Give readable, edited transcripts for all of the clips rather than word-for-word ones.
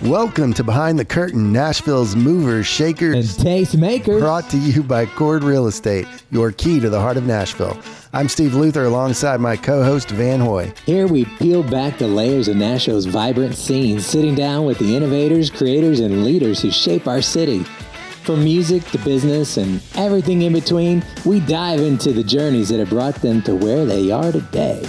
Welcome to Behind the Curtain, Nashville's movers, shakers, and tastemakers. Brought to you by Cord Real Estate, your key to the heart of Nashville. I'm Steve Luther alongside my co-host Van Hoy. Here we peel back the layers of Nashville's vibrant scene, sitting down with the innovators, creators, and leaders who shape our city. From music to business and everything in between, we dive into the journeys that have brought them to where they are today.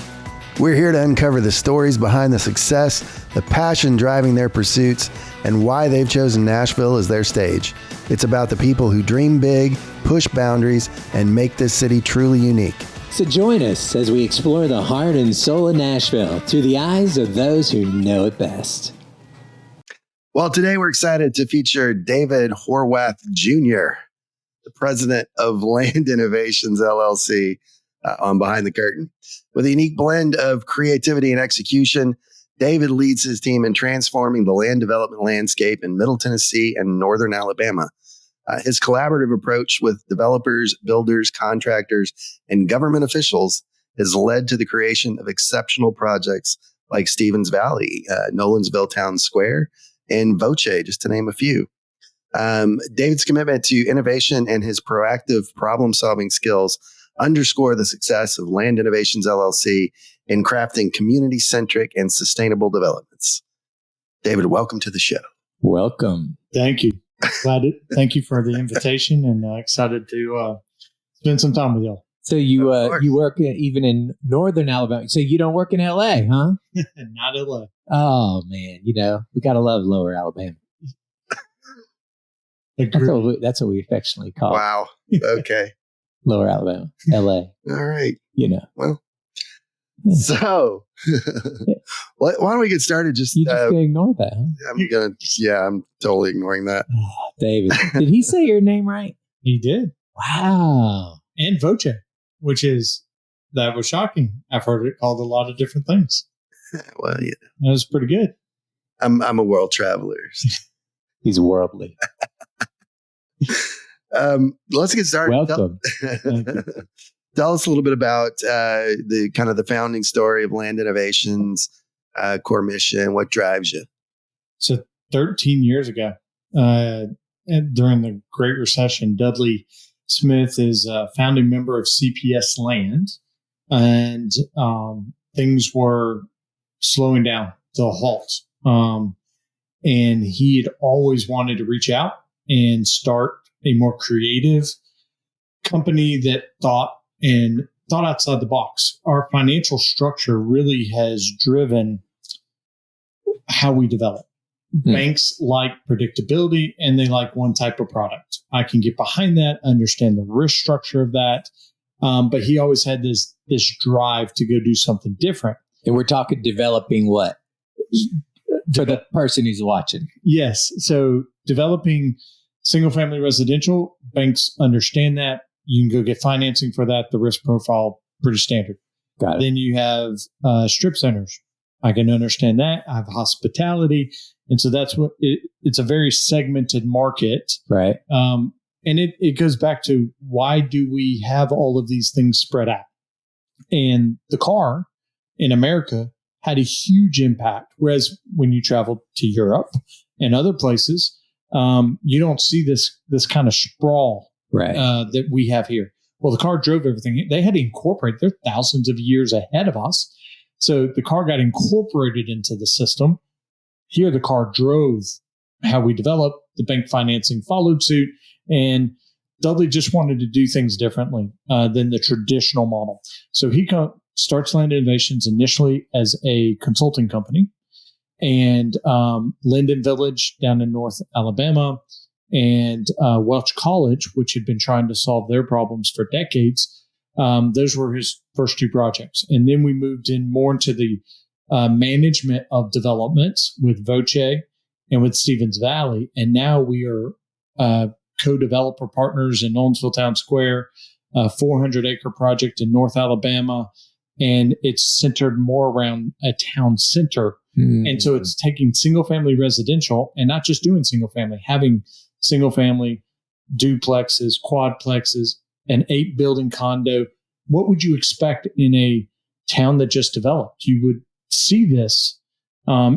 We're here to uncover the stories behind the success, the passion driving their pursuits, and why they've chosen Nashville as their stage. It's about the people who dream big, push boundaries, and make this city truly unique. So join us as we explore the heart and soul of Nashville through the eyes of those who know it best. Well, today we're excited to feature David Horwath Jr., the president of Land Innovations LLC, on Behind the Curtain. With a unique blend of creativity and execution, David leads his team in transforming the land development landscape in Middle Tennessee and Northern Alabama. His collaborative approach with developers, builders, contractors, and government officials has led to the creation of exceptional projects like Stevens Valley, Nolensville Town Square, and Voce, just to name a few. David's commitment to innovation and his proactive problem-solving skills underscore the success of Land Innovations LLC in crafting community-centric and sustainable developments. David, welcome to the show. Welcome. Thank you. Thank you for the invitation, and excited to spend some time with y'all. So you work even in Northern Alabama. So you don't work in LA, huh? Not LA. Oh man, we gotta love Lower Alabama. That's what we affectionately call it. Wow. Okay. Lower Alabama, LA. All right. Well, Yeah. so why don't we get started? You just gonna ignore that, huh? I'm totally ignoring that. Oh, David, did he say your name right? He did. Wow. And Voce, that was shocking. I've heard it called a lot of different things. Well, yeah. That was pretty good. I'm a world traveler. He's worldly. Let's get started. Welcome. Tell us a little bit about the founding story of Land Innovations, core mission, what drives you. So 13 years ago, during the Great Recession, Dudley Smith is a founding member of CPS Land, and things were slowing down to a halt. And he had always wanted to reach out and start a more creative company that thought outside the box. Our financial structure really has driven how we develop. Mm-hmm. Banks like predictability, and they like one type of product. I can get behind that, understand the risk structure of that. But he always had this drive to go do something different. And we're talking developing what? For the person who's watching. Yes. So developing single-family residential, banks understand that. You can go get financing for that. The risk profile, pretty standard. Got it. Then you have strip centers. I can understand that. I have hospitality. And so that's what it's a very segmented market. Right. And it goes back to, why do we have all of these things spread out? And the car in America had a huge impact. Whereas when you travel to Europe and other places, you don't see this kind of sprawl that we have here. Well, the car drove everything. They had to incorporate. They're thousands of years ahead of us. So the car got incorporated into the system. Here, the car drove how we developed. The bank financing followed suit. And Dudley just wanted to do things differently than the traditional model. So he starts Land Innovations initially as a consulting company. And Linden Village down in North Alabama, and Welch College, which had been trying to solve their problems for decades. Those were his first two projects. And then we moved in more into the management of developments with Voce and with Stevens Valley. And now we are co-developer partners in Nolensville Town Square, a 400-acre project in North Alabama. And it's centered more around a town center. Mm-hmm. And so it's taking single-family residential and not just doing single-family, having single-family duplexes, quadplexes, an 8-building condo. What would you expect in a town that just developed? You would see this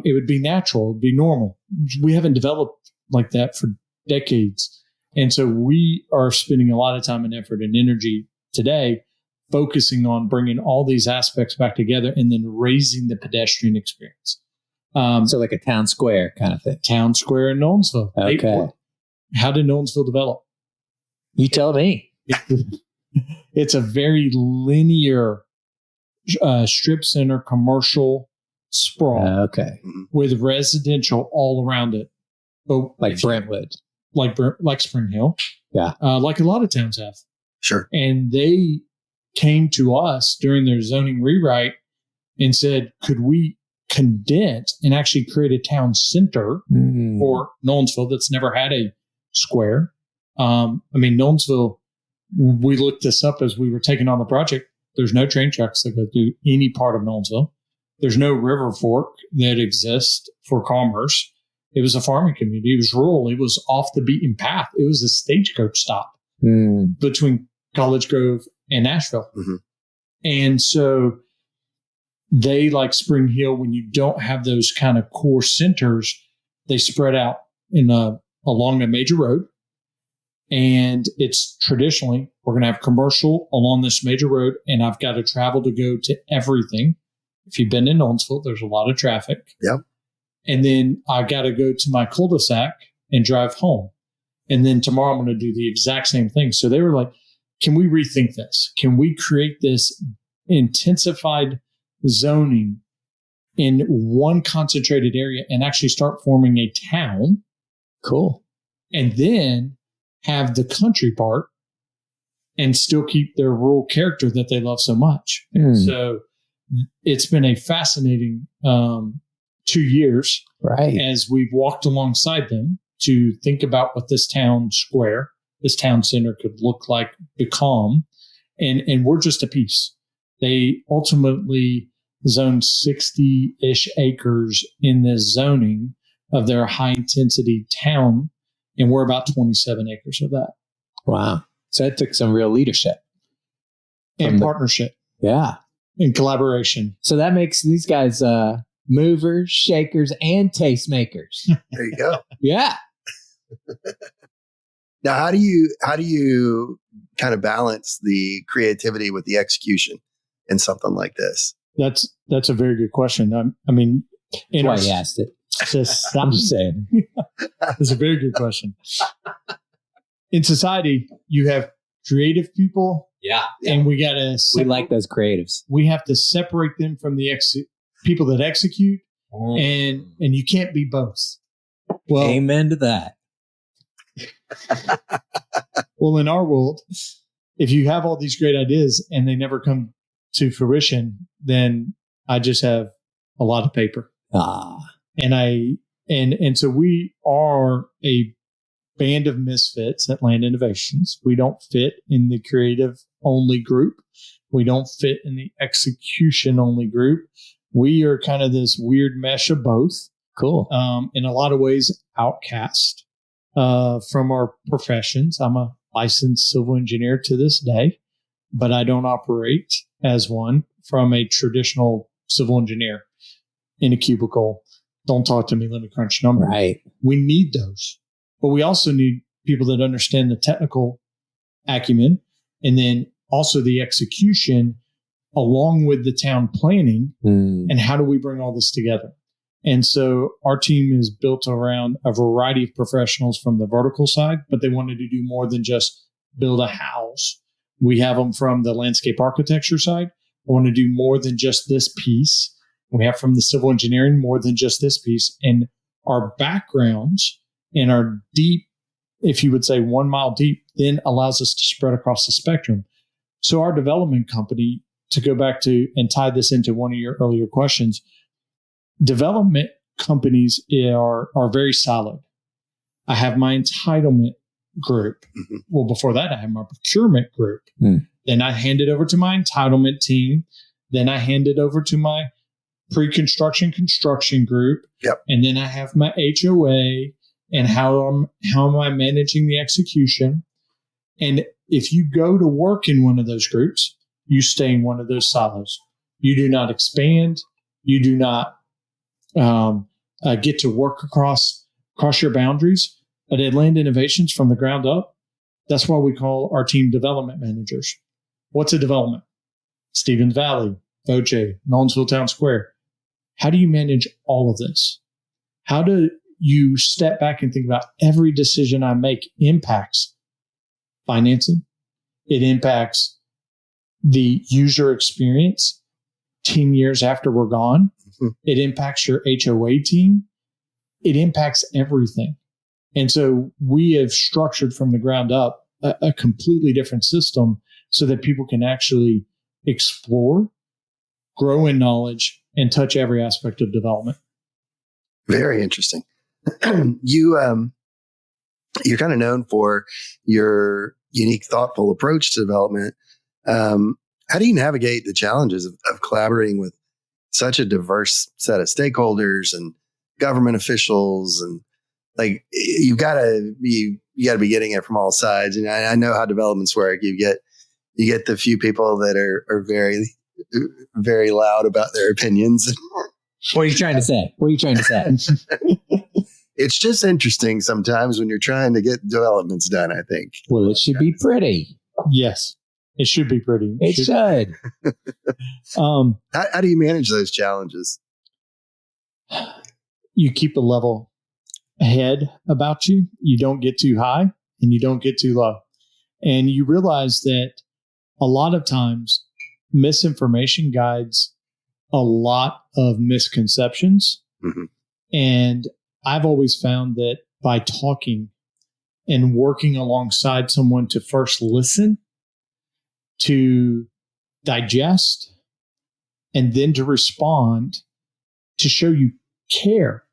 it would be natural, it would be normal. We haven't developed like that for decades. And so we are spending a lot of time and effort and energy today focusing on bringing all these aspects back together and then raising the pedestrian experience. So like a town square kind of thing. Town square in Nolensville. Okay. How did Nolensville develop? You tell me. It's a very linear strip center commercial sprawl with residential all around it. But like Brentwood. Like Spring Hill. Yeah. Like a lot of towns have. Sure. And they came to us during their zoning rewrite and said, could we condense and actually create a town center for Nolensville that's never had a square? Nolensville, we looked this up as we were taking on the project. There's no train tracks that go through any part of Nolensville. There's no river fork that exists for commerce. It was a farming community. It was rural. It was off the beaten path. It was a stagecoach stop between College Grove and Nashville. Mm-hmm. And so they, like Spring Hill, when you don't have those kind of core centers, they spread out along a major road. And it's traditionally, we're going to have commercial along this major road, and I've got to travel to go to everything. If you've been in Nolensville, there's a lot of traffic. Yep. And then I got to go to my cul-de-sac and drive home. And then tomorrow I'm going to do the exact same thing. So they were like, can we rethink this? Can we create this intensified zoning in one concentrated area and actually start forming a town? Cool. And then have the country part and still keep their rural character that they love so much. So it's been a fascinating 2 years, right, as we've walked alongside them to think about what this town square, this town center could look like, become, and we're just a piece. They ultimately zoned 60-ish acres in this zoning of their high intensity town, and we're about 27 acres of that. Wow. So that took some real leadership. And partnership. Yeah. And collaboration. So that makes these guys movers, shakers, and tastemakers. There you go. Yeah. Now, how do you kind of balance the creativity with the execution in something like this? That's a very good question. I mean, that's why he asked it. I'm just saying. It's a very good question. In society, you have creative people. Yeah. And we got to... We like those creatives. We have to separate them from the people that execute, and you can't be both. Well, amen to that. Well, in our world, if you have all these great ideas and they never come to fruition, then I just have a lot of paper. And so we are a band of misfits at Land Innovations. We don't fit in the creative only group. We don't fit in the execution only group. We are kind of this weird mesh of both. Cool. In a lot of ways, outcast from our professions. I'm a licensed civil engineer to this day, but I don't operate as one from a traditional civil engineer in a cubicle. Don't talk to me, let me crunch numbers. Right. We need those. But we also need people that understand the technical acumen and then also the execution along with the town planning. And how do we bring all this together? And so our team is built around a variety of professionals from the vertical side, but they wanted to do more than just build a house. We have them from the landscape architecture side. I want to do more than just this piece. We have from the civil engineering more than just this piece. And our backgrounds and our deep, if you would say 1 mile deep, then allows us to spread across the spectrum. So our development company, to go back to and tie this into one of your earlier questions, development companies are very solid. I have my entitlement group. Mm-hmm. Well, before that, I have my procurement group. Then I hand it over to my entitlement team. Then I hand it over to my pre-construction construction group. Yep. And then I have my HOA and how am I managing the execution. And if you go to work in one of those groups, you stay in one of those silos. You do not expand. You do not get to work across your boundaries. But at Land Innovations from the ground up, that's why we call our team development managers. What's a development? Stevens Valley, Voce, Nolensville Town Square. How do you manage all of this? How do you step back and think about every decision I make impacts financing? It impacts the user experience 10 years after we're gone. Mm-hmm. It impacts your HOA team. It impacts everything. And so we have structured from the ground up a completely different system so that people can actually explore, grow in knowledge, and touch every aspect of development. Very interesting. You're kind of known for your unique, thoughtful approach to development. How do you navigate the challenges of collaborating with such a diverse set of stakeholders and government officials? And like, you got to be getting it from all sides. And I know how developments work. You get the few people that are very, very loud about their opinions. What are you trying to say? It's just interesting sometimes when you're trying to get developments done, I think. Well, it should be pretty. Yes, it should be pretty. It should. How do you manage those challenges? You keep a level head about you. You don't get too high and you don't get too low. And you realize that a lot of times misinformation guides a lot of misconceptions. Mm-hmm. And I've always found that by talking and working alongside someone to first listen, to digest, and then to respond, to show you care.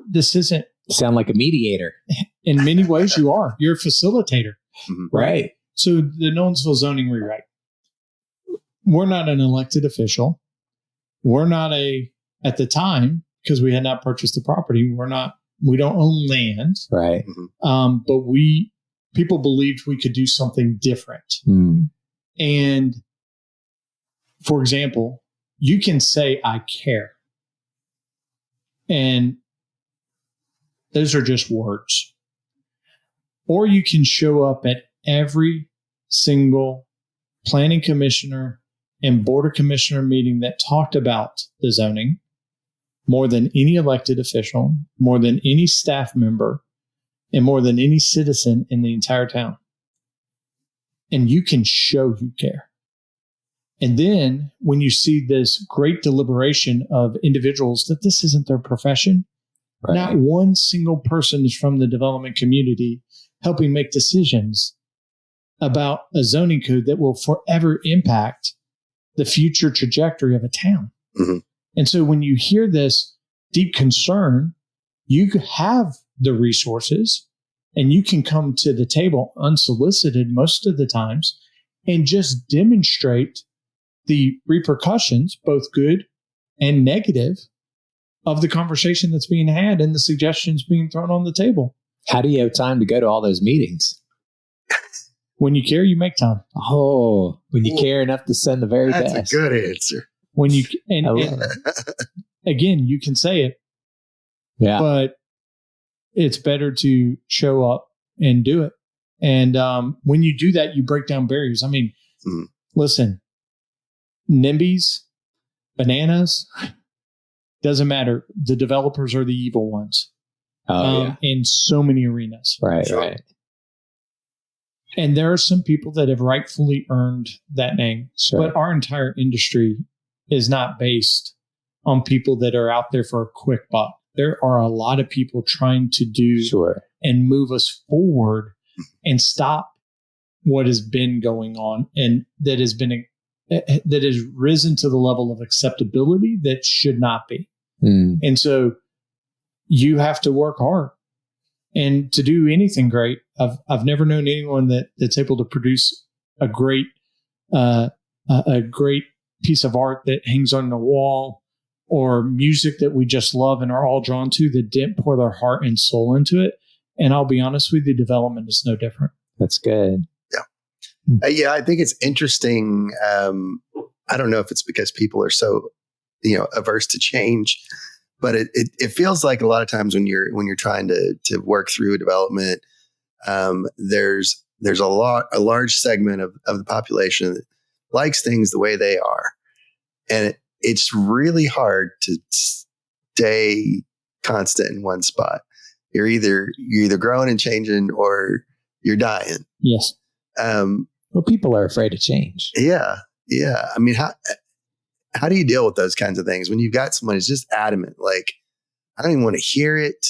This isn't... Sound like a mediator. In many ways, you are. You're a facilitator. Mm-hmm. Right. So the Nolensville zoning rewrite. We're not an elected official. We're not at the time, because we had not purchased the property, we don't own land. Right. But people believed we could do something different. Mm. And for example, you can say, I care. And those are just words. Or you can show up at every single planning commissioner and board of commissioner meeting that talked about the zoning more than any elected official, more than any staff member, and more than any citizen in the entire town. And you can show you care. And then when you see this great deliberation of individuals that this isn't their profession, right. Not one single person is from the development community helping make decisions about a zoning code that will forever impact the future trajectory of a town. Mm-hmm. And so when you hear this deep concern, you have the resources and you can come to the table unsolicited most of the times and just demonstrate the repercussions, both good and negative, of the conversation that's being had and the suggestions being thrown on the table. How do you have time to go to all those meetings? When you care, you make time. Oh, when you care enough to send the very best. That's a good answer. When you and again, you can say it, yeah, but it's better to show up and do it. And when you do that, you break down barriers. I mean, listen, NIMBYs, bananas, doesn't matter. The developers are the evil ones. In so many arenas. Right, right. And there are some people that have rightfully earned that name. Sure. But our entire industry is not based on people that are out there for a quick buck. There are a lot of people trying to do and move us forward and stop what has been going on and that has risen to the level of acceptability that should not be. Mm. And so you have to work hard. And to do anything great, I've never known anyone that's able to produce a great piece of art that hangs on the wall or music that we just love and are all drawn to that didn't pour their heart and soul into it. And I'll be honest with you, development is no different. That's good. Yeah. Yeah, I think it's interesting. I don't know if it's because people are so, averse to change, But it feels like a lot of times when you're trying to work through a development, there's a large segment of the population that likes things the way they are, and it's really hard to stay constant in one spot. You're either growing and changing, or you're dying. Yes. Well, people are afraid of change. Yeah. I mean, how do you deal with those kinds of things when you've got someone who's just adamant, like, I don't even want to hear it.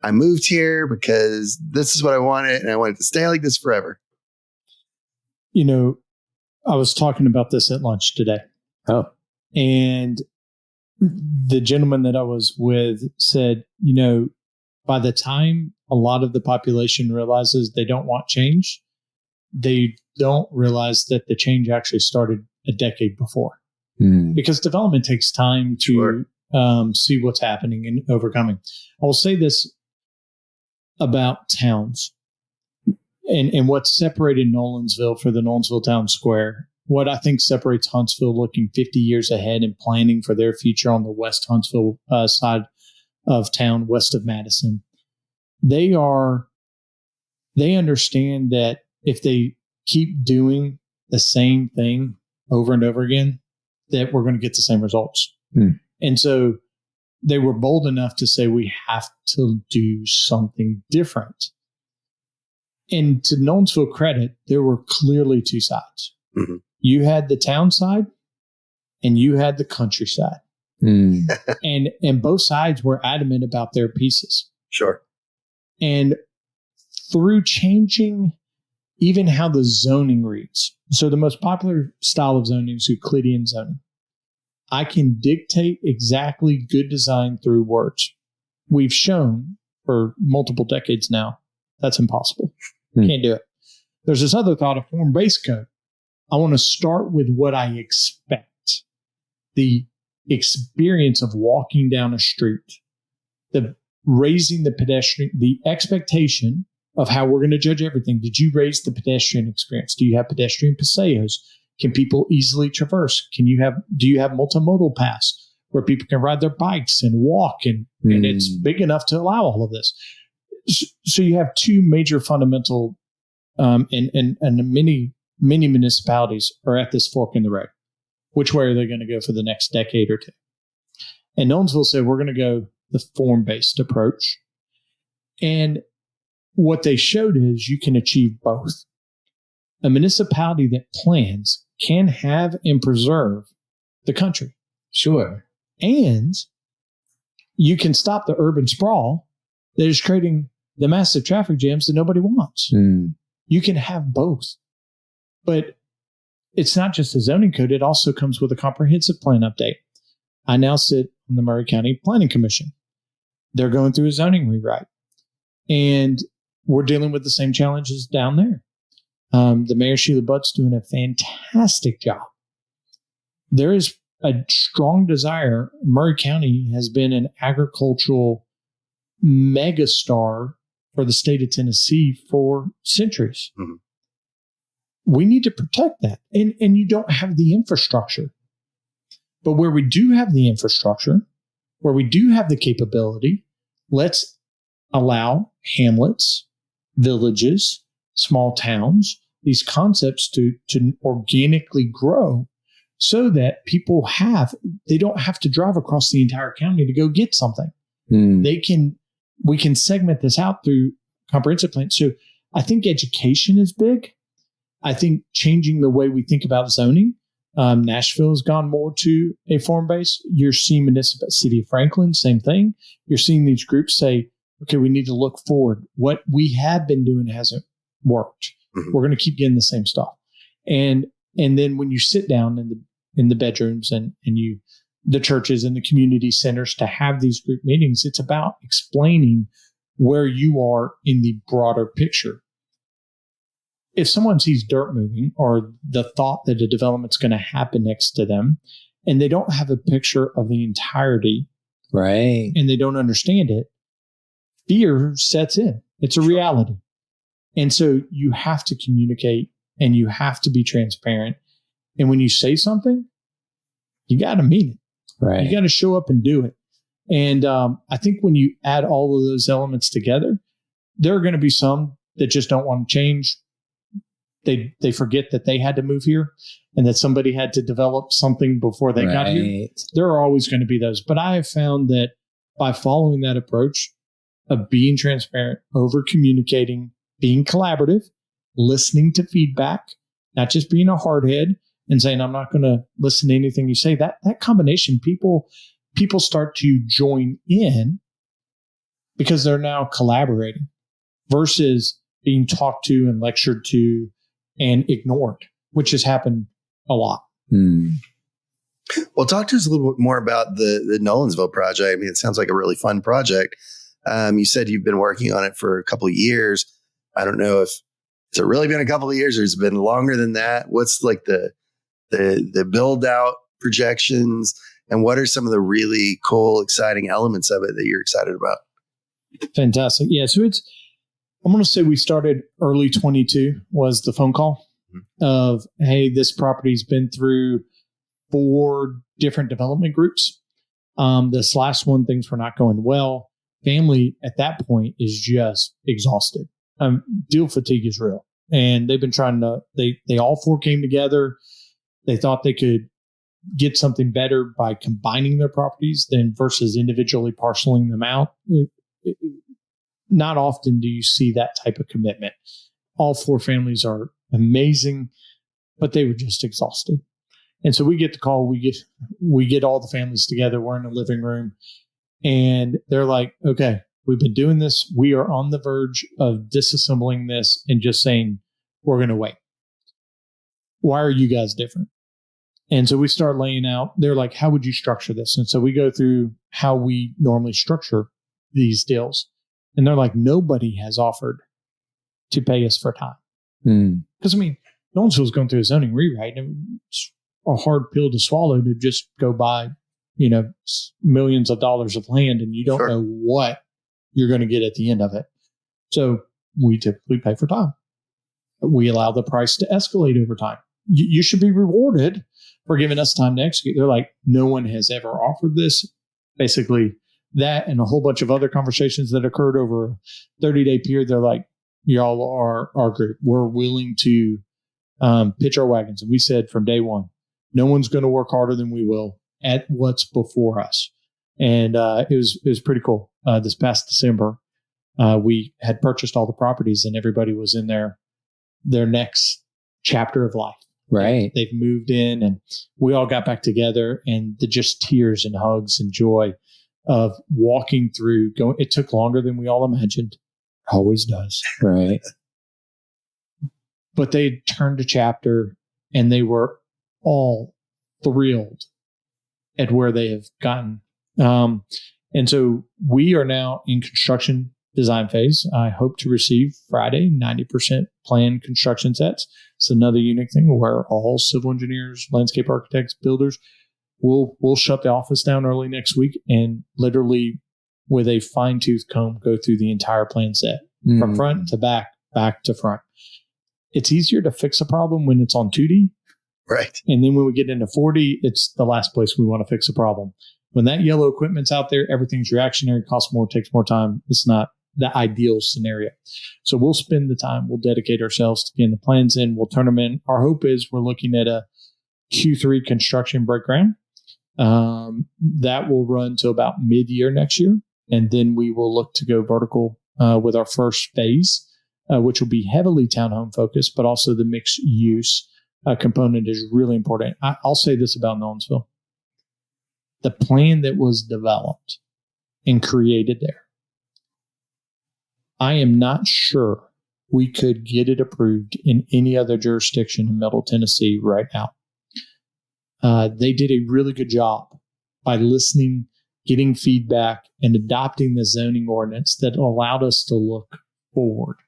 I moved here because this is what I wanted, and I want it to stay like this forever. You know, I was talking about this at lunch today. Oh. And the gentleman that I was with said, by the time a lot of the population realizes they don't want change, they don't realize that the change actually started a decade before. Because development takes time to see what's happening and overcoming. I will say this about towns and what separated Nolensville for the Nolensville Town Square. What I think separates Huntsville looking 50 years ahead and planning for their future on the West Huntsville side of town, west of Madison. They understand that if they keep doing the same thing over and over again, that we're going to get the same results. And so they were bold enough to say, we have to do something different. And to Nolensville credit, there were clearly two sides. Mm-hmm. You had the town side and you had the countryside. And both sides were adamant about their pieces. Sure. And through changing even how the zoning reads. So the most popular style of zoning is Euclidean zoning. I can dictate exactly good design through words. We've shown for multiple decades now that's impossible. Can't do it. There's this other thought of form-based code. I want to start with what I expect. The experience of walking down a street, the raising the pedestrian, the expectation of how we're going to judge everything. Did you raise the pedestrian experience? Do you have pedestrian paseos? Can people easily traverse? Do you have multimodal paths where people can ride their bikes and walk and it's big enough to allow all of this? So you have two major fundamental, and many municipalities are at this fork in the road. Which way are they going to go for the next decade or two? And Nolensville said, we're going to go the form-based approach. And what they showed is you can achieve both. A municipality that plans can have and preserve the country. Sure. And you can stop the urban sprawl that is creating the massive traffic jams that nobody wants. You can have both. But it's not just a zoning code. It also comes with a comprehensive plan update. I now sit on the Murray County Planning Commission. They're going through a zoning rewrite. And we're dealing with the same challenges down there. The Mayor, Sheila Butt's doing a fantastic job. There is a strong desire. Murray County has been an agricultural megastar for the state of Tennessee for centuries. Mm-hmm. We need to protect that. And you don't have the infrastructure. But where we do have the infrastructure, where we do have the capability, let's allow hamlets, villages, small towns, these concepts to organically grow so that they don't have to drive across the entire county to go get something. We can segment this out through comprehensive plans. So I think education is big. I think changing the way we think about zoning. Nashville has gone more to a form-based. You're seeing City of Franklin, same thing. You're seeing these groups say, okay, we need to look forward. What we have been doing hasn't worked. Mm-hmm. We're going to keep getting the same stuff. And then when you sit down in the bedrooms and the churches and the community centers to have these group meetings, it's about explaining where you are in the broader picture. If someone sees dirt moving or the thought that a development's going to happen next to them and they don't have a picture of the entirety, right, and they don't understand it, fear sets in. It's a reality. And so you have to communicate and you have to be transparent. And when you say something, you got to mean it. Right. You got to show up and do it. And I think when you add all of those elements together, there are going to be some that just don't want to change. They forget that they had to move here and that somebody had to develop something before they got here. There are always going to be those. But I have found that by following that approach of being transparent, over communicating, being collaborative, listening to feedback, not just being a hardhead and saying, I'm not going to listen to anything you say, that combination, people start to join in because they're now collaborating versus being talked to and lectured to and ignored, which has happened a lot. Well, talk to us a little bit more about the Nolensville project. I mean, it sounds like a really fun project. You said you've been working on it for a couple of years. I don't know if it's really been a couple of years or it's been longer than that. What's like the build out projections, and what are some of the really cool, exciting elements of it that you're excited about? Fantastic. Yeah. So I'm going to say we started early 22 was the phone call of, hey, this property's been through 4 different development groups. This last one, things were not going well. Family at that point is just exhausted. Deal fatigue is real. And they've been trying to, they all 4 came together. They thought they could get something better by combining their properties than versus individually parceling them out. Not often do you see that type of commitment. All 4 families are amazing, but they were just exhausted. And so we get the call, we get all the families together. We're in a living room and they're like, okay, we've been doing this. We are on the verge of disassembling this and just saying, we're going to wait. Why are you guys different? And so we start laying out, they're like, how would you structure this? And so we go through how we normally structure these deals. And they're like, nobody has offered to pay us for time. Because, I mean, Nolensville's going through a zoning rewrite. And it's a hard pill to swallow to just go buy, millions of dollars of land and you don't know what you're going to get at the end of it. So we typically pay for time. We allow the price to escalate over time. You should be rewarded for giving us time to execute. They're like, no one has ever offered this. Basically, that and a whole bunch of other conversations that occurred over a 30-day period. They're like, y'all are our group. We're willing to pitch our wagons. And we said from day one, no one's going to work harder than we will at what's before us. And it was pretty cool. This past December, we had purchased all the properties and everybody was in their next chapter of life. Right. They've moved in and we all got back together and the just tears and hugs and joy of walking through going. It took longer than we all imagined. Always does. Right. But they turned a chapter and they were all thrilled at where they have gotten. And so we are now in construction design phase. I hope to receive Friday 90% planned construction sets. It's another unique thing where all civil engineers, landscape architects, builders we'll shut the office down early next week and literally with a fine-tooth comb go through the entire plan set from front to back to front. It's easier to fix a problem when it's on 2D. Right. And then when we get into 4D, it's the last place we want to fix a problem. When that yellow equipment's out there, everything's reactionary, costs more, takes more time. It's not the ideal scenario. So we'll spend the time. We'll dedicate ourselves to getting the plans in. We'll turn them in. Our hope is we're looking at a Q3 construction break ground. That will run to about mid-year next year. And then we will look to go vertical with our first phase, which will be heavily townhome focused, but also the mixed use component is really important. I'll say this about Nolensville. The plan that was developed and created there, I am not sure we could get it approved in any other jurisdiction in Middle Tennessee right now. They did a really good job by listening, getting feedback, and adopting the zoning ordinance that allowed us to look forward.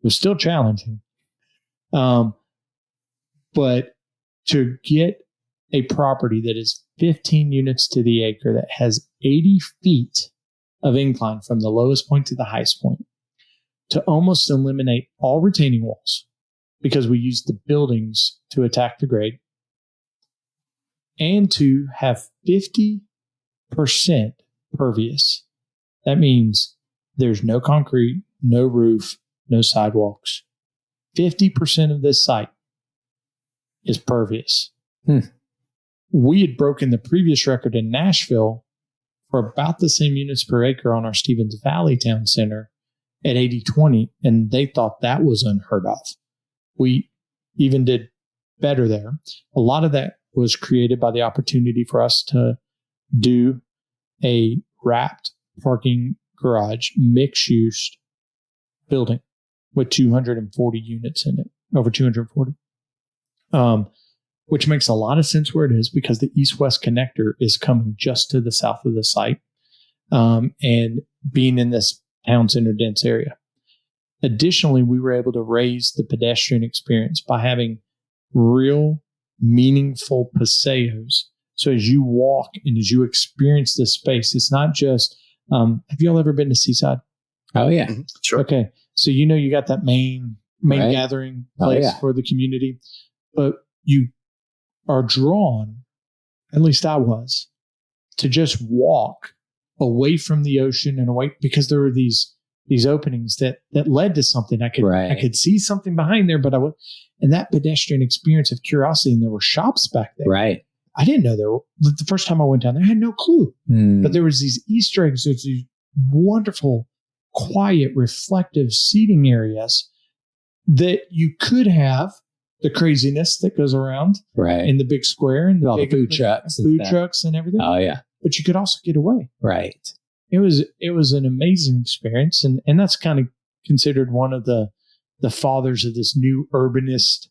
It was still challenging. But to get a property that is 15 units to the acre that has 80 feet of incline from the lowest point to the highest point, to almost eliminate all retaining walls because we use the buildings to attack the grade, and to have 50% pervious. That means there's no concrete, no roof, no sidewalks. 50% of this site is pervious. We had broken the previous record in Nashville for about the same units per acre on our Stevens Valley Town Center at 80/20, and they thought that was unheard of. We even did better there. A lot of that was created by the opportunity for us to do a wrapped parking garage, mixed-use building with 240 units in it, over 240, which makes a lot of sense where it is because the east-west connector is coming just to the south of the site and being in this town center dense area. Additionally, we were able to raise the pedestrian experience by having real meaningful paseos. So as you walk and as you experience this space, it's not just, have you all ever been to Seaside? Oh, yeah. Mm-hmm. Sure. Okay. So you know you got that main Right. gathering place for the community, but you are drawn, at least I was, to just walk away from the ocean and away because there were these openings that led to something. I could see something behind there, but and that pedestrian experience of curiosity, and there were shops back there. Right. I didn't know there were. The first time I went down there, I had no clue. But there was these Easter eggs. There's these wonderful, quiet, reflective seating areas that you could have the craziness that goes around Right. in the big square and all the big food trucks, and everything. Oh, yeah. But you could also get away. Right. It was an amazing experience, and that's kind of considered one of the fathers of this new urbanist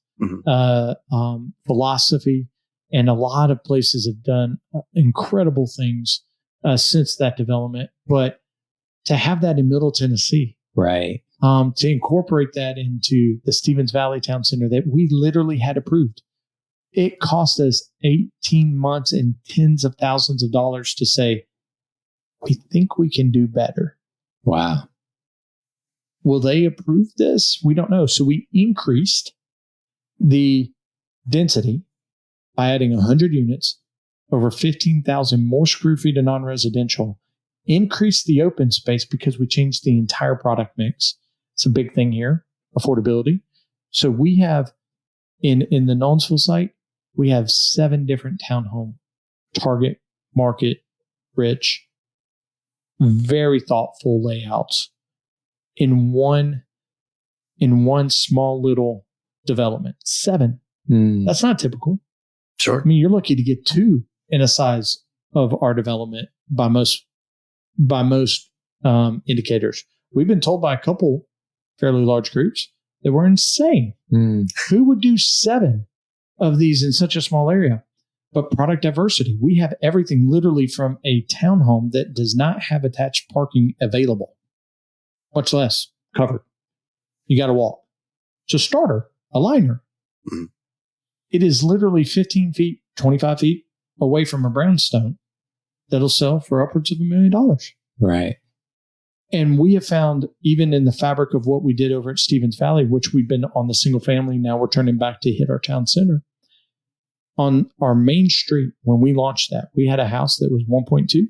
philosophy. And a lot of places have done incredible things since that development. But to have that in Middle Tennessee, right, to incorporate that into the Stevens Valley Town Center that we literally had approved, it cost us 18 months and tens of thousands of dollars to say, we think we can do better. Wow. Will they approve this? We don't know. So we increased the density by adding 100 units, over 15,000 more square feet of non-residential, increased the open space because we changed the entire product mix. It's a big thing here, affordability. So we have, in the Nolensville site, we have 7 different townhome, target, market, rich, very thoughtful layouts in one small little development. 7. That's not typical. Sure. I mean, you're lucky to get 2 in a size of our development by most indicators. We've been told by a couple fairly large groups that we're insane. Who would do 7 of these in such a small area? But product diversity. We have everything literally from a townhome that does not have attached parking available, much less covered. You got to walk. It's a starter, a liner. It is literally 15 feet, 25 feet away from a brownstone that'll sell for upwards of $1 million. Right. And we have found, even in the fabric of what we did over at Stevens Valley, which we've been on the single family, now we're turning back to hit our town center. On our main street, when we launched that, we had a house that was 1.2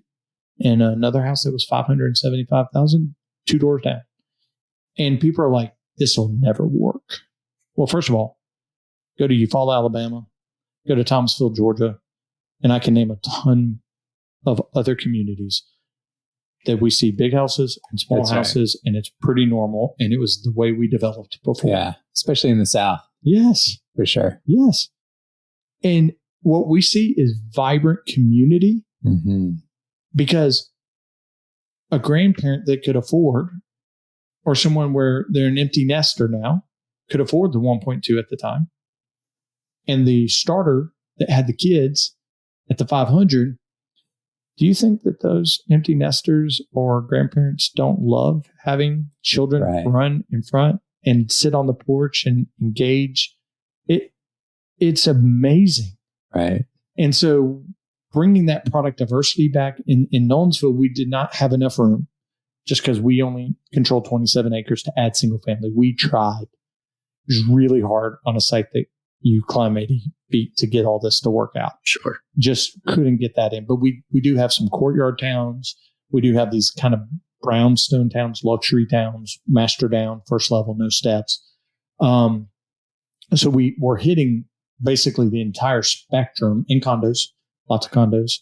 and another house that was 575,000, 2 doors down. And people are like, this will never work. Well, first of all, go to Eufaula, Alabama, go to Thomasville, Georgia, and I can name a ton of other communities that we see big houses and small houses, and it's pretty normal. And it was the way we developed before. Yeah, especially in the South. Yes. For sure. Yes. And what we see is vibrant community because a grandparent that could afford, or someone where they're an empty nester now, could afford the 1.2 at the time. And the starter that had the kids at the 500, do you think that those empty nesters or grandparents don't love having children run in front and sit on the porch and engage? It's amazing. Right. And so bringing that product diversity back in Nolensville, we did not have enough room just because we only control 27 acres to add single family. We tried. It was really hard on a site that you climb 80 feet to get all this to work out. Sure. Just couldn't get that in. But we do have some courtyard towns. We do have these kind of brownstone towns, luxury towns, master down, first level, no steps. So we're hitting basically the entire spectrum in condos, lots of condos,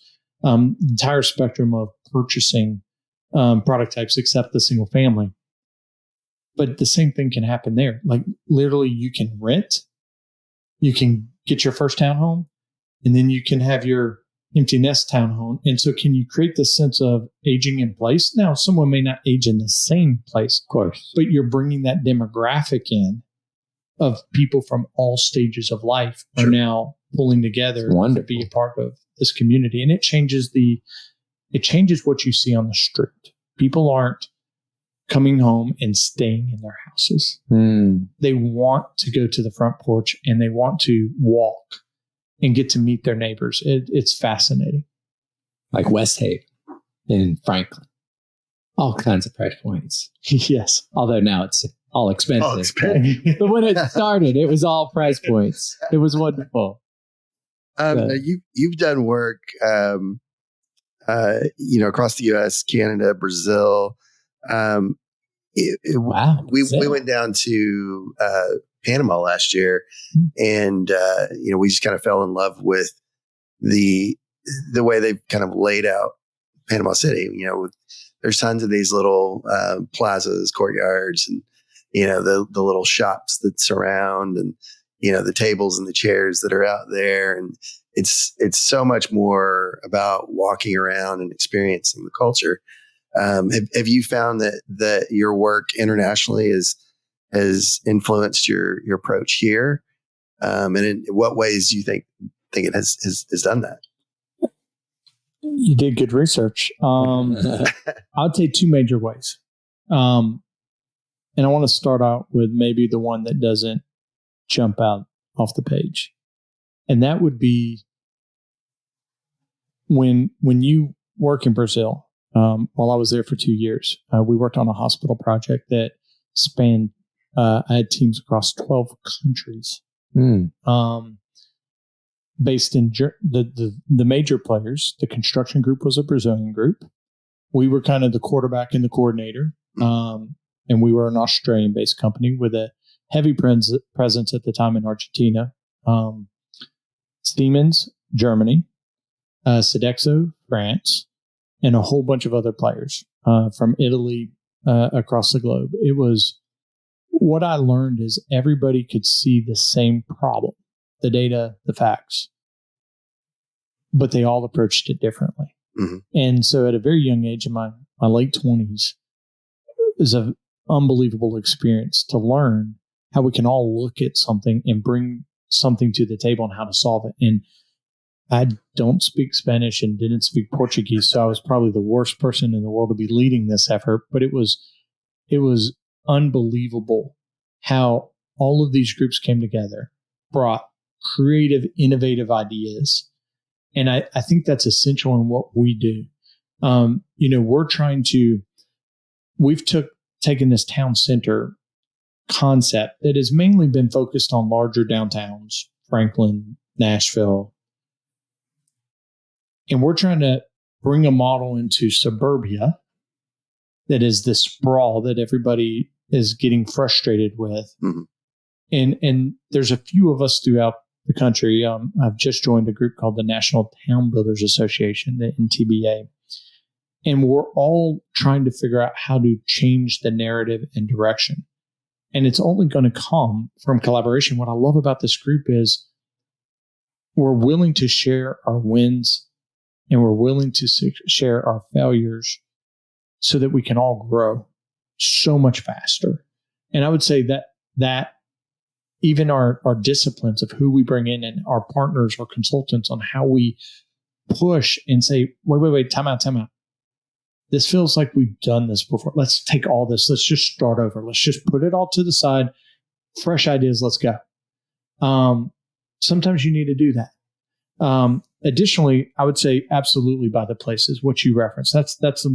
entire spectrum of purchasing product types except the single family. But the same thing can happen there. Like literally you can rent, you can get your first townhome, and then you can have your empty nest townhome. And so can you create this sense of aging in place? Now, someone may not age in the same place, Of course. but you're bringing that demographic in of people from all stages of life are now pulling together to be a part of this community. And it changes what you see on the street. People aren't coming home and staying in their houses. They want to go to the front porch and they want to walk and get to meet their neighbors. It's fascinating. Like West Haven in Franklin. All kinds of price points. Yes. Although now it's all expensive. But when it started, it was all price points. It was wonderful. You've done work, across the U.S., Canada, Brazil. Wow. We went down to Panama last year, and we just kind of fell in love with the way they've kind of laid out Panama City. There's tons of these little plazas, courtyards, and the little shops that surround, and the tables and the chairs that are out there, and it's so much more about walking around and experiencing the culture. Have you found that your work internationally has influenced your approach here? And in what ways do you think it has done that? You did good research. I'd say two major ways. And I want to start out with maybe the one that doesn't jump out off the page. And that would be when you work in Brazil. While I was there for 2 years, we worked on a hospital project that spanned, I had teams across 12 countries, based in the major players. The construction group was a Brazilian group. We were kind of the quarterback and the coordinator. And we were an Australian-based company with a heavy presence at the time in Argentina. Siemens, Germany, Sodexo, France, and a whole bunch of other players from Italy across the globe. It was what I learned is everybody could see the same problem, the data, the facts, but they all approached it differently. Mm-hmm. And so at a very young age, in my late 20s, it was an unbelievable experience to learn how we can all look at something and bring something to the table and how to solve it. And I don't speak Spanish and didn't speak Portuguese, so I was probably the worst person in the world to be leading this effort. But it was unbelievable how all of these groups came together, brought creative, innovative ideas. And I think that's essential in what we do. We've taken this town center concept that has mainly been focused on larger downtowns, Franklin, Nashville. And we're trying to bring a model into suburbia that is this sprawl that everybody is getting frustrated with. Mm-hmm. And there's a few of us throughout the country. I've just joined a group called the National Town Builders Association, the NTBA. And we're all trying to figure out how to change the narrative and direction. And it's only going to come from collaboration. What I love about this group is we're willing to share our wins and we're willing to share our failures so that we can all grow so much faster. And I would say that even our disciplines of who we bring in and our partners or consultants on how we push and say, wait, time out. This feels like we've done this before. Let's take all this. Let's just start over. Let's just put it all to the side. Fresh ideas. Let's go. Sometimes you need to do that. Additionally, I would say absolutely by the places, what you referenced. That's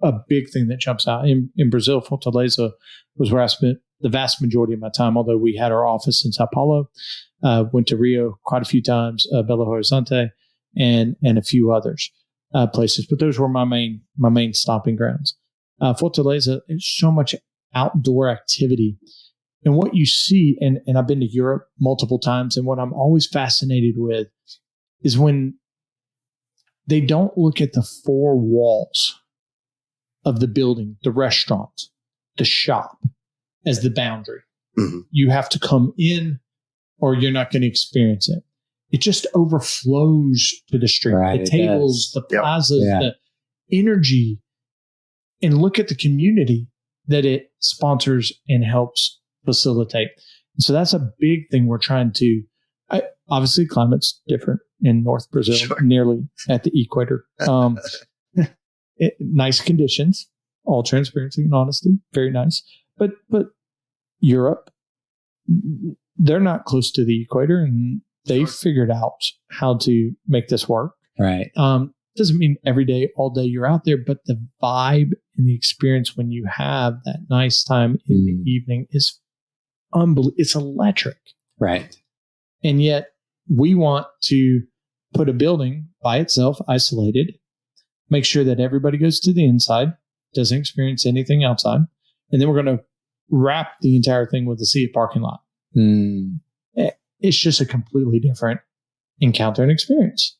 a big thing that jumps out. In Brazil, Fortaleza was where I spent the vast majority of my time, although we had our office in Sao Paulo. Went to Rio quite a few times, Belo Horizonte, and a few others. places, but those were my main stopping grounds. Fortaleza, there's so much outdoor activity. And what you see, and I've been to Europe multiple times, and what I'm always fascinated with is when they don't look at the four walls of the building, the restaurant, the shop, as the boundary. Mm-hmm. You have to come in or you're not going to experience it. It just overflows to the street, the tables, the plazas, the energy, and look at the community that it sponsors and helps facilitate. And so that's a big thing we're trying to, obviously climate's different in North Brazil, nearly at the equator. Nice conditions, all transparency and honesty, very nice. But Europe, they're not close to the equator, and they figured out how to make this work. Right. Doesn't mean every day, all day you're out there, but the vibe and the experience when you have that nice time in the evening is unbelievable. It's electric. Right. And yet we want to put a building by itself, isolated, make sure that everybody goes to the inside, doesn't experience anything outside. And then we're going to wrap the entire thing with a sea of parking lot. It's just a completely different encounter and experience.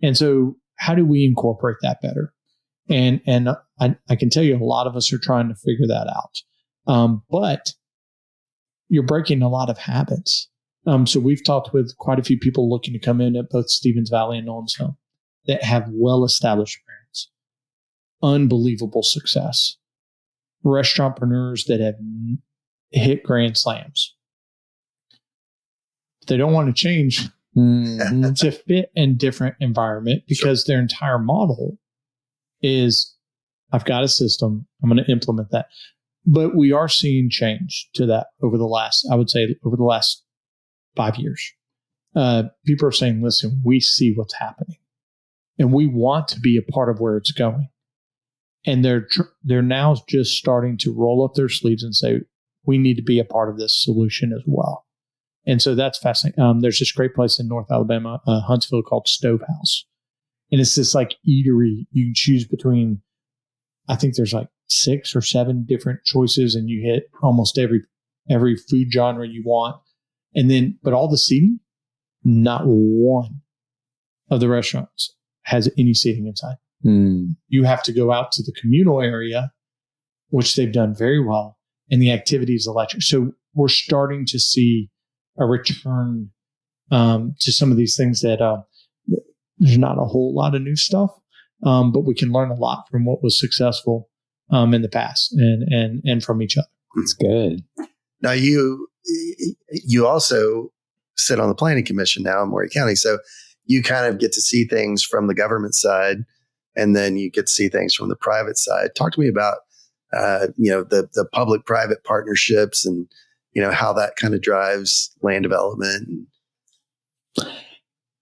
And so how do we incorporate that better? And I can tell you a lot of us are trying to figure that out. But you're breaking a lot of habits. So we've talked with quite a few people looking to come in at both Stevens Valley and Nolensville that have well-established brands, unbelievable success, restaurantpreneurs that have hit grand slams. They don't want to change to fit in different environment because their entire model is, I've got a system, I'm going to implement that. But we are seeing change to that over the last 5 years. People are saying, listen, we see what's happening and we want to be a part of where it's going. And they're now just starting to roll up their sleeves and say, we need to be a part of this solution as well. And so that's fascinating. There's this great place in North Alabama, Huntsville, called Stove House. And it's this like eatery. You can choose between, I think there's like 6 or 7 different choices, and you hit almost every food genre you want. And then, but all the seating, not one of the restaurants has any seating inside. You have to go out to the communal area, which they've done very well, and the activity is electric. So we're starting to see a return to some of these things that there's not a whole lot of new stuff, but we can learn a lot from what was successful in the past and from each other. That's good. Now you also sit on the planning commission now in Maury County, so you kind of get to see things from the government side, and then you get to see things from the private side. Talk to me about the public-private partnerships and how that kind of drives land development.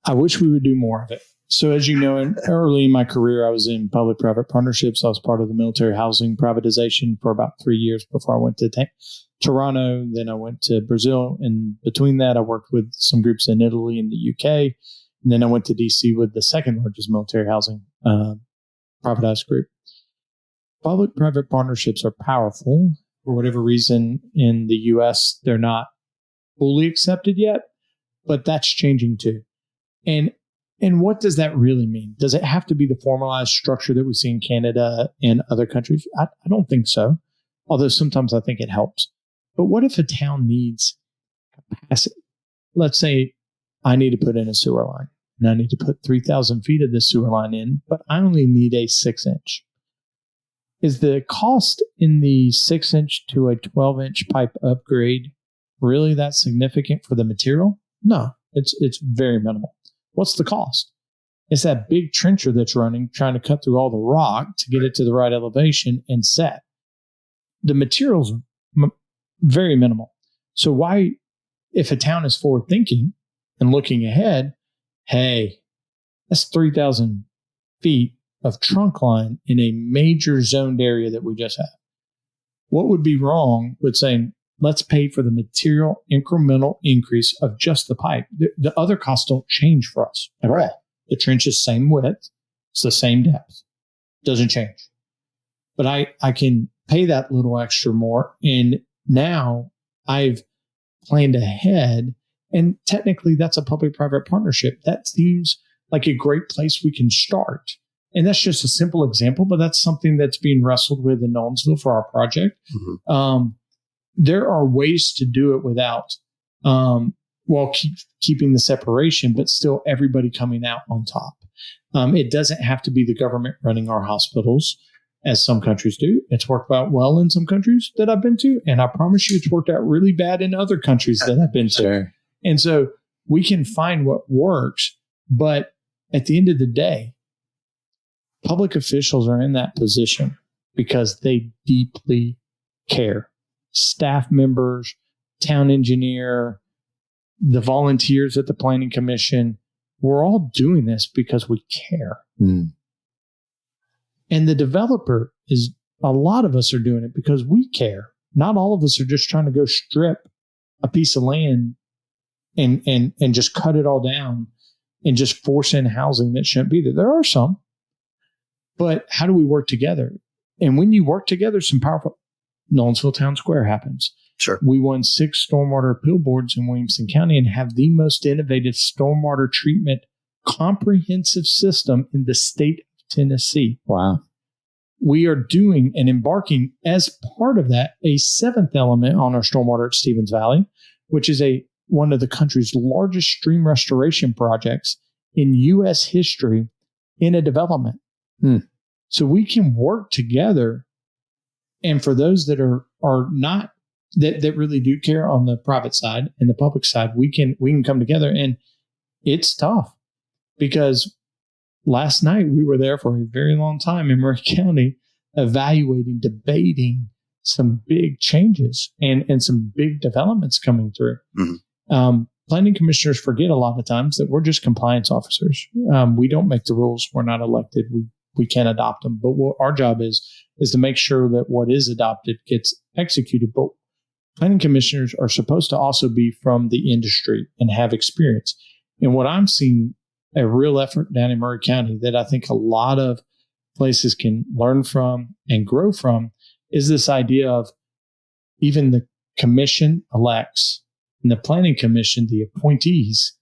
I wish we would do more of it. So as you know, early in my career, I was in public-private partnerships. I was part of the military housing privatization for about 3 years before I went to Toronto. Then I went to Brazil. And between that, I worked with some groups in Italy and the UK. And then I went to DC with the second largest military housing privatized group. Public-private partnerships are powerful. For whatever reason, in the U.S., they're not fully accepted yet, but that's changing too. And what does that really mean? Does it have to be the formalized structure that we see in Canada and other countries? I don't think so, although sometimes I think it helps. But what if a town needs capacity? Let's say I need to put in a sewer line, and I need to put 3,000 feet of this sewer line in, but I only need a 6-inch. Is the cost in the 6-inch to a 12-inch pipe upgrade really that significant for the material? No, it's very minimal. What's the cost? It's that big trencher that's running, trying to cut through all the rock to get it to the right elevation and set. The material's very minimal. So why, if a town is forward thinking and looking ahead, hey, that's 3,000 feet of trunk line in a major zoned area that we just have. What would be wrong with saying, let's pay for the material incremental increase of just the pipe? The other costs don't change for us at all. The trench is same width. It's the same depth. Doesn't change. But I can pay that little extra more. And now I've planned ahead. And technically, that's a public-private partnership. That seems like a great place we can start. And that's just a simple example, but that's something that's being wrestled with in Nolensville for our project. Mm-hmm. There are ways to do it without, while keeping the separation, but still everybody coming out on top. It doesn't have to be the government running our hospitals, as some countries do. It's worked out well in some countries that I've been to, and I promise you it's worked out really bad in other countries that I've been to. Sure. And so we can find what works, but at the end of the day, public officials are in that position because they deeply care. Staff members, town engineer, the volunteers at the planning commission, we're all doing this because we care. Mm. And the developer a lot of us are doing it because we care. Not all of us are just trying to go strip a piece of land and just cut it all down and just force in housing that shouldn't be there. There are some, but how do we work together? And when you work together, some powerful Nolensville Town Square happens. Sure. We won 6 stormwater appeal boards in Williamson County and have the most innovative stormwater treatment comprehensive system in the state of Tennessee. Wow. We are doing and embarking as part of that a 7th element on our stormwater at Stevens Valley, which is one of the country's largest stream restoration projects in U.S. history in a development. So we can work together. And for those that are not, that really do care on the private side and the public side, we can come together. And it's tough because last night we were there for a very long time in Murray County evaluating, debating some big changes and some big developments coming through. Mm-hmm. Planning commissioners forget a lot of times that we're just compliance officers. We don't make the rules. We're not elected. We can't adopt them. But what our job is to make sure that what is adopted gets executed. But planning commissioners are supposed to also be from the industry and have experience. And what I'm seeing a real effort down in Murray County that I think a lot of places can learn from and grow from is this idea of even the commission elects and the planning commission, the appointees,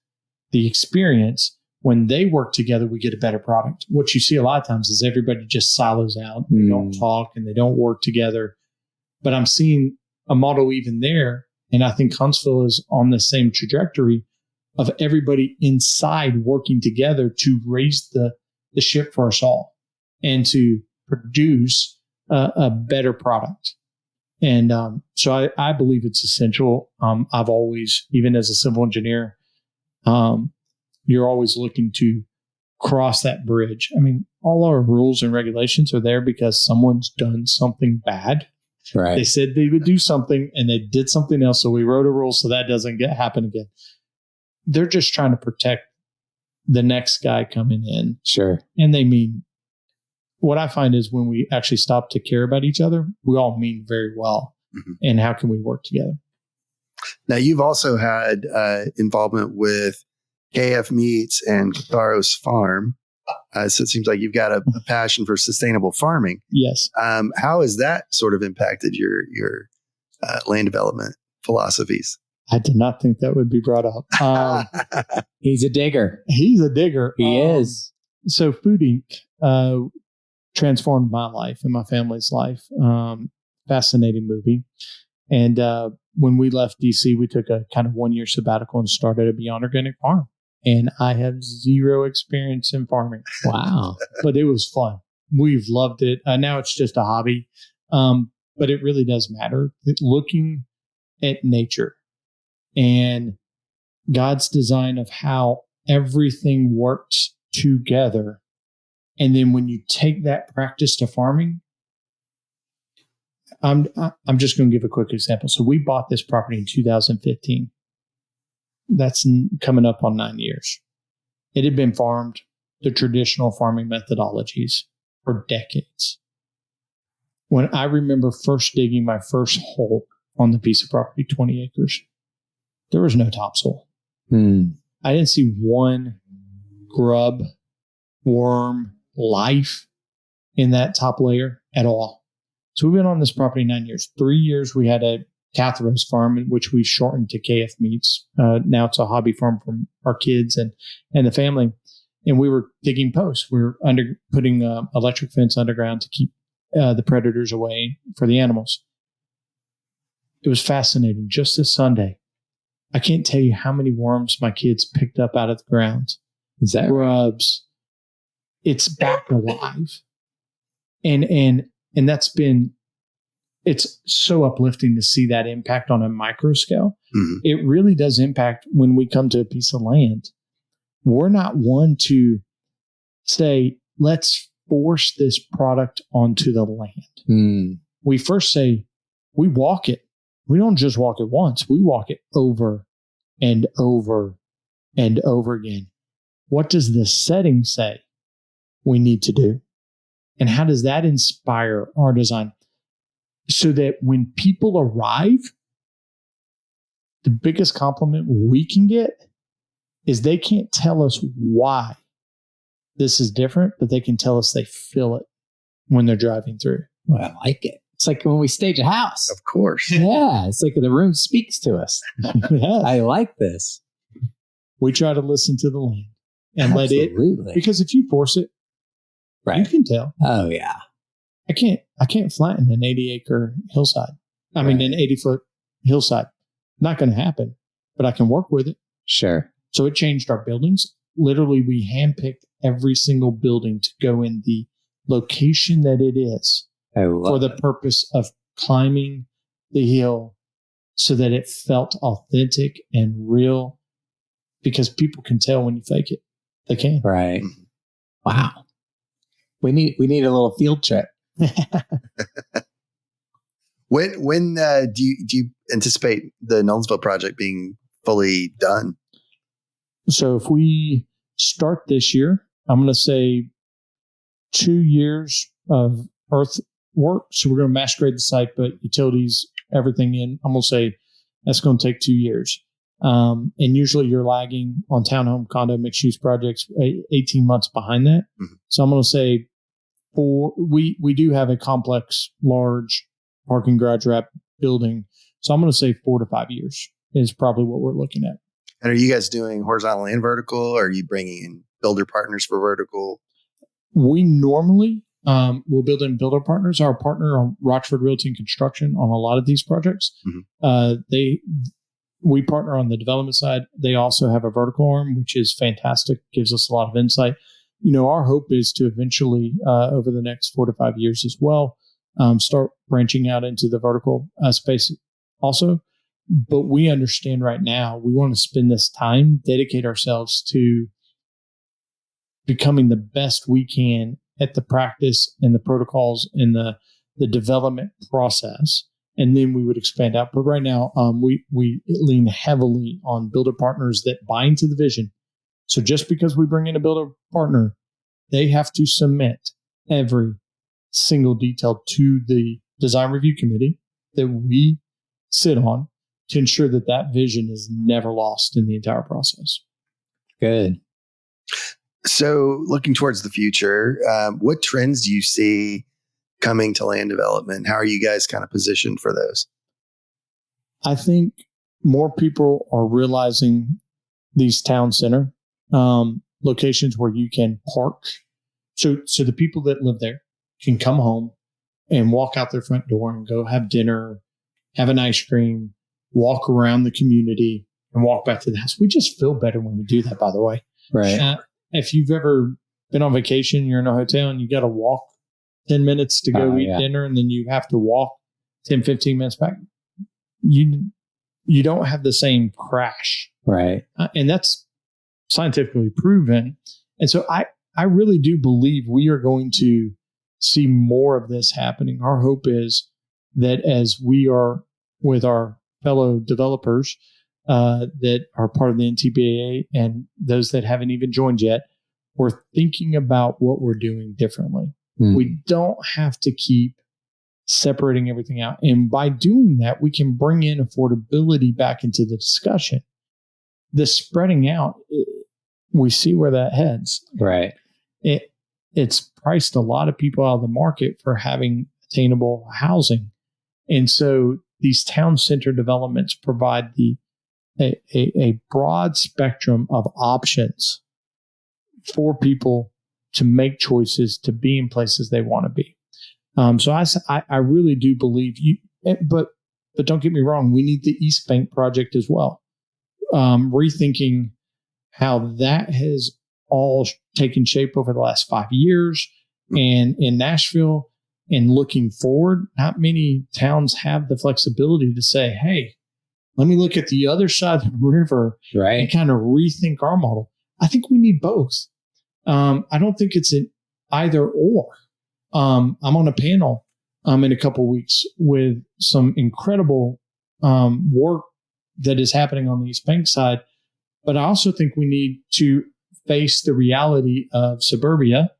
the experience. When they work together, we get a better product. What you see a lot of times is everybody just silos out. They don't talk and they don't work together. But I'm seeing a model even there. And I think Huntsville is on the same trajectory of everybody inside working together to raise the ship for us all and to produce a better product. And so I believe it's essential. I've always, even as a civil engineer, you're always looking to cross that bridge. I mean, all our rules and regulations are there because someone's done something bad. Right. They said they would do something and they did something else. So we wrote a rule so that doesn't happen again. They're just trying to protect the next guy coming in. Sure. And they mean, what I find is when we actually stop to care about each other, we all mean very well. Mm-hmm. And how can we work together? Now, you've also had involvement with KF Meats and Kataros Farm. So it seems like you've got a passion for sustainable farming. Yes. How has that sort of impacted your land development philosophies? I did not think that would be brought up. He's a digger. He's a digger. He is. So Food Inc. Transformed my life and my family's life. Fascinating movie. And when we left DC, we took a kind of 1-year sabbatical and started a Beyond Organic farm. And I have 0 experience in farming. Wow. But it was fun. We've loved it. Now it's just a hobby. But it really does matter. Looking at nature and God's design of how everything works together. And then when you take that practice to farming, I'm just going to give a quick example. So we bought this property in 2015. That's coming up on 9 years. It had been farmed the traditional farming methodologies for decades. When I remember first digging my first hole on the piece of property, 20 acres, there was no topsoil. I didn't see one grub, worm, life in that top layer at all. So we've been on this property 9 years. 3 years we had a Cathros farm, which we shortened to KF Meats. Now it's a hobby farm for our kids and the family. And we were digging posts. We were putting electric fence underground to keep the predators away for the animals. It was fascinating. Just this Sunday, I can't tell you how many worms my kids picked up out of the ground. Is that grubs? It's back alive, and that's been. It's so uplifting to see that impact on a micro scale. Mm-hmm. It really does impact when we come to a piece of land. We're not one to say, let's force this product onto the land. Mm. We first say, we walk it. We don't just walk it once. We walk it over and over and over again. What does the setting say we need to do? And how does that inspire our design? So that when people arrive, the biggest compliment we can get is they can't tell us why this is different, but they can tell us they feel it when they're driving through. Well, I like it. It's like when we stage a house. Of course. Yeah. It's like the room speaks to us. Yes. I like this. We try to listen to the land and Absolutely. let it, because if you force it, right, you can tell. Oh yeah. I can't flatten an 80-acre hillside. I mean, an 80-foot hillside. Not going to happen, but I can work with it. Sure. So it changed our buildings. Literally, we handpicked every single building to go in the location that it is for the purpose of climbing the hill so that it felt authentic and real, because people can tell when you fake it. They can. Right. Wow. We need a little field trip. When do you anticipate the Nolensville project being fully done? So if we start this year, I'm going to say 2 years of earth work. So we're going to mass grade the site, but utilities, everything in. I'm going to say that's going to take 2 years. And usually you're lagging on townhome, condo, mixed use projects 18 months behind that. Mm-hmm. So I'm going to say we do have a complex, large parking garage wrap building. So I'm going to say 4 to 5 years is probably what we're looking at. And are you guys doing horizontal and vertical? Or are you bringing in builder partners for vertical? We normally will build in builder partners. Our partner on Rochford Realty and Construction on a lot of these projects. Mm-hmm. We partner on the development side. They also have a vertical arm, which is fantastic. Gives us a lot of insight. You know, our hope is to eventually, over the next 4 to 5 years as well, start branching out into the vertical space also. But we understand right now we want to spend this time, dedicate ourselves to becoming the best we can at the practice and the protocols and the development process. And then we would expand out. But right now, we lean heavily on builder partners that buy into the vision. So just because we bring in a builder partner, they have to submit every single detail to the design review committee that we sit on to ensure that that vision is never lost in the entire process. Good. So looking towards the future, what trends do you see coming to land development? How are you guys kind of positioned for those? I think more people are realizing these town center locations where you can park. So the people that live there can come home and walk out their front door and go have dinner, have an ice cream, walk around the community, and walk back to the house. We just feel better when we do that, by the way. Right. If you've ever been on vacation, you're in a hotel and you got to walk 10 minutes to go eat dinner, and then you have to walk 10, 15 minutes back. You don't have the same crash. Right. And that's scientifically proven. And so I really do believe we are going to see more of this happening. Our hope is that as we are with our fellow developers that are part of the NTPAA and those that haven't even joined yet, we're thinking about what we're doing differently. We don't have to keep separating everything out. And by doing that, we can bring in affordability back into the discussion. The spreading out, we see where that heads. Right. And it's priced a lot of people out of the market for having attainable housing. And so these town center developments provide a broad spectrum of options for people to make choices to be in places they want to be. So I really do believe but don't get me wrong, we need the East Bank project as well. Rethinking how that has all taken shape over the last 5 years, and in Nashville, and looking forward, not many towns have the flexibility to say, hey, let me look at the other side of the river and kind of rethink our model. I think we need both. I don't think it's an either or. I'm on a panel in a couple of weeks with some incredible work that is happening on the East Bank side. But I also think we need to face the reality of suburbia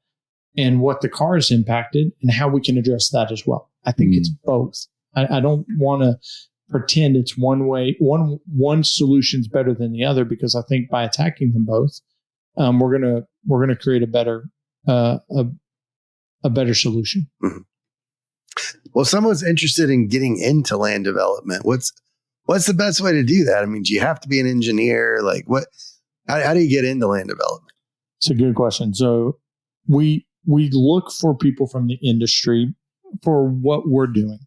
and what the car has impacted and how we can address that as well. I think it's both. I don't want to pretend it's one way, one solution's better than the other, because I think by attacking them both, we're gonna create a better solution. Mm-hmm. Well, if someone's interested in getting into land development, what's the best way to do that? I mean, do you have to be an engineer? Like, how do you get into land development? It's a good question. So we look for people from the industry for what we're doing,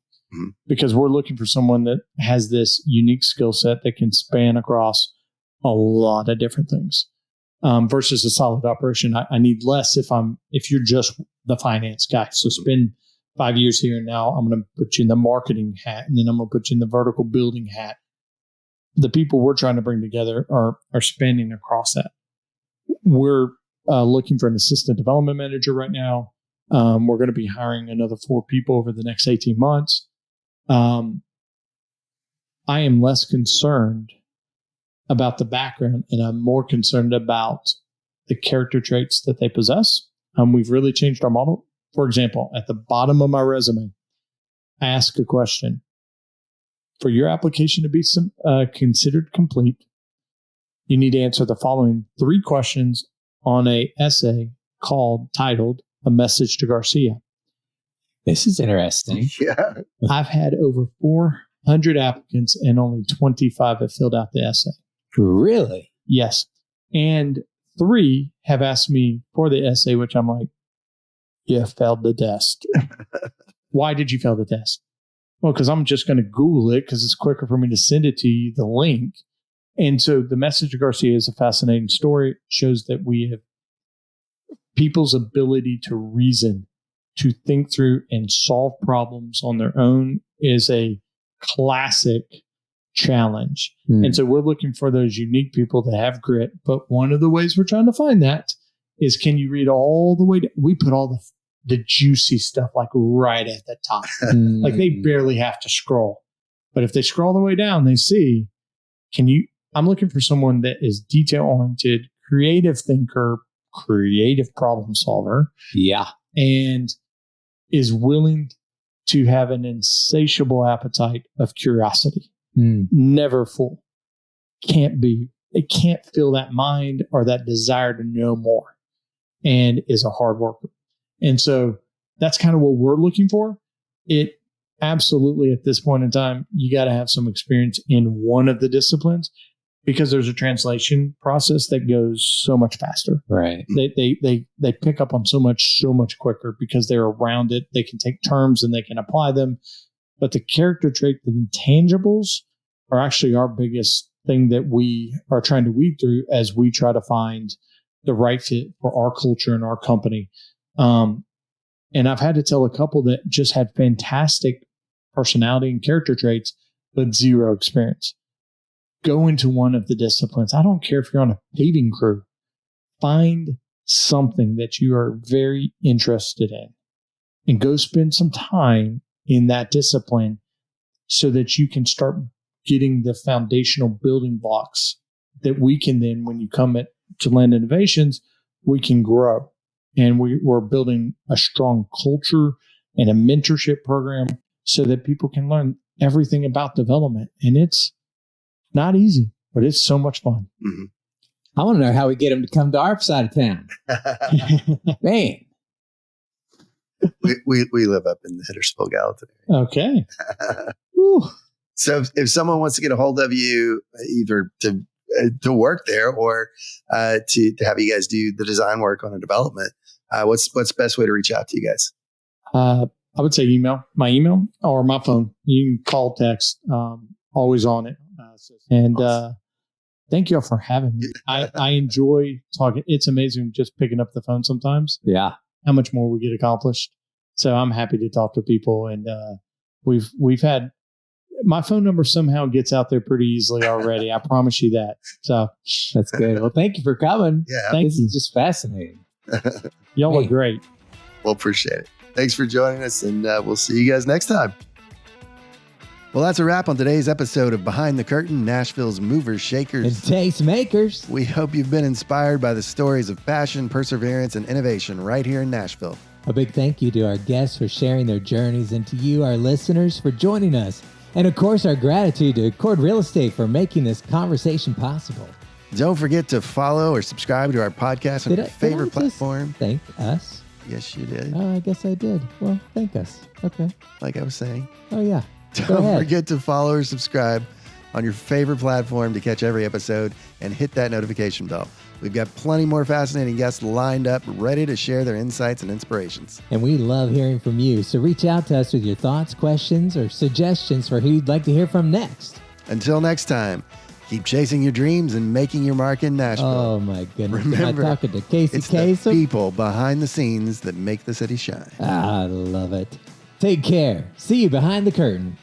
because we're looking for someone that has this unique skill set that can span across a lot of different things. Versus a solid operation. I need less if you're just the finance guy. So spend 5 years here, and now I'm going to put you in the marketing hat, and then I'm going to put you in the vertical building hat. The people we're trying to bring together are spanning across that. We're looking for an assistant development manager right now. We're going to be hiring another 4 people over the next 18 months. I am less concerned about the background, and I'm more concerned about the character traits that they possess. We've really changed our model. For example, at the bottom of my resume, I ask a question. For your application to be considered complete, you need to answer the following 3 questions on an essay titled A Message to Garcia. This is interesting. Yeah. I've had over 400 applicants, and only 25 have filled out the essay. Really? Yes. And 3 have asked me for the essay, which I'm like, you failed the test. Why did you fail the test? Well, because I'm just going to Google it because it's quicker for me to send it to you, the link. And so the Message to Garcia is a fascinating story. It shows that we have people's ability to reason, to think through and solve problems on their own is a classic challenge. And so we're looking for those unique people that have grit. But one of the ways we're trying to find that is, can you read all the way down? We put all the juicy stuff like right at the top. Like they barely have to scroll. But if they scroll the way down, they see, I'm looking for someone that is detail-oriented, creative thinker, creative problem solver. Yeah. And is willing to have an insatiable appetite of curiosity. Never full. It can't fill that mind or that desire to know more, and is a hard worker. And so that's kind of what we're looking for. It absolutely, at this point in time, you got to have some experience in one of the disciplines, because there's a translation process that goes so much faster. Right. They pick up on so much quicker because they're around it. They can take terms and they can apply them. But the character trait, the intangibles, are actually our biggest thing that we are trying to weed through as we try to find the right fit for our culture and our company. And I've had to tell a couple that just had fantastic personality and character traits, but zero experience. Go into one of the disciplines. I don't care if you're on a paving crew. Find something that you are very interested in and go spend some time in that discipline so that you can start getting the foundational building blocks that we can then, when you come to Land Innovations, we can grow. And we're building a strong culture and a mentorship program so that people can learn everything about development. And it's not easy, but it's so much fun. I want to know how we get them to come to our side of town. Man, we live up in the Hiddersville, Gallatin Okay. area. Whew. So if someone wants to get a hold of you, either to work there or to have you guys do the design work on a development, what's the best way to reach out to you guys? I would say my email or my phone. You can call, text, always on it. Awesome. Thank you all for having me. I enjoy talking. It's amazing just picking up the phone sometimes. Yeah. How much more we get accomplished. So I'm happy to talk to people. And we've had, my phone number somehow gets out there pretty easily already. I promise you that. So that's good. Well, thank you for coming. Yeah. Thank this you. is just fascinating. Y'all are great. We'll appreciate it. Thanks for joining us, and we'll see you guys next time. Well, that's a wrap on today's episode of Behind the Curtain, Nashville's movers, shakers, and taste makers. We hope you've been inspired by the stories of passion, perseverance, and innovation right here in Nashville. A big thank you to our guests for sharing their journeys and to you, our listeners, for joining us. And of course, our gratitude to Accord Real Estate for making this conversation possible. Don't forget to follow or subscribe to our podcast on your favorite platform. Thank us. Yes, you did. Oh, I guess I did. Well, thank us. Okay. Like I was saying. Oh, yeah. Don't forget to follow or subscribe on your favorite platform to catch every episode and hit that notification bell. We've got plenty more fascinating guests lined up, ready to share their insights and inspirations. And we love hearing from you, so reach out to us with your thoughts, questions, or suggestions for who you'd like to hear from next. Until next time, keep chasing your dreams and making your mark in Nashville. Oh, my goodness. Remember, Am I talking to Casey it's Kasem? the people behind the scenes that make the city shine. I love it. Take care. See you behind the curtain.